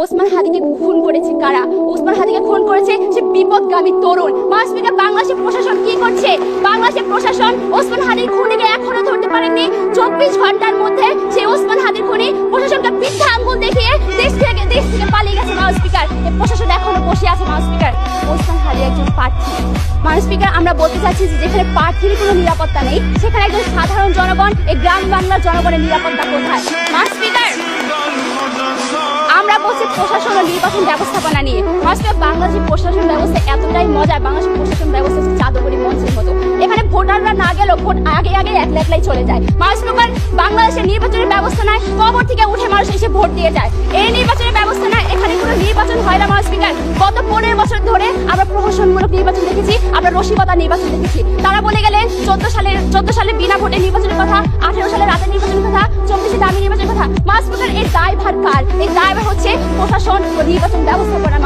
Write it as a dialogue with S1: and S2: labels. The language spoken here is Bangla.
S1: ওসমান হাদিকে খুন করেছে কারা? ওসমান হাদিকে খুন করেছে সে বিপদগামী তরুণ। মাসফিকা, বাংলাদেশের প্রশাসন কি করছে? বাংলাদেশের প্রশাসন ওসমান হাদির খুনিকে এখনো ধরতে পারেনি। 24 ঘন্টার মধ্যে সেই ওসমান হাদির খুনি প্রশাসনকে মিথ্যা আঙ্গুল দেখিয়ে দেশ থেকে পালিয়ে গেছে। মাউসপিকার, এই প্রশাসন এখনো বসে আছে। মাউসপিকার, ওসমান হাদি একজন প্রার্থী। মাউসপিকার, আমরা বলতে চাচ্ছি যে যেখানে প্রার্থীর কোনো নিরাপত্তা নেই, সেখানে একজন সাধারণ জনগণ, এই গ্রাম বাংলার জনগণের নিরাপত্তা কোথায়? মাউসপিকার, আমরা বলছি প্রশাসন ও নির্বাচন ব্যবস্থাপনা নিয়ে। মাসপিকার, বাংলাদেশের প্রশাসন ব্যবস্থা এতটাই মজার। বাংলাদেশের প্রশাসন ব্যবস্থা হচ্ছে জাদুকরি মঞ্চের মতো। এখানে ভোটাররা না গেলেও ভোট আগে একলাই চলে যায়। মাসপিকার, বাংলাদেশের নির্বাচনের ব্যবস্থা নাই, কবর থেকে উঠে মানুষ এসে ভোট দিয়ে যায়। এই নির্বাচনের ব্যবস্থা নাই, এখানে কোনো নির্বাচন হয় না। মাসপিকার, গত 15 বছর ধরে আমরা প্রহসনমূলক নির্বাচন দেখেছি, আমরা রসিকতা নির্বাচন দেখেছি। তারা বলে গেলেন 14 সালে বিনা ভোটে নির্বাচনের কথা, 18 সালে রাতে নির্বাচনের কথা, 24 দামি নির্বাচনের কথা। মাসপিকার, এর দায়ভার কার? এই দায়ভার হচ্ছে প্রশাসন ও নির্বাচন ব্যবস্থাপনা।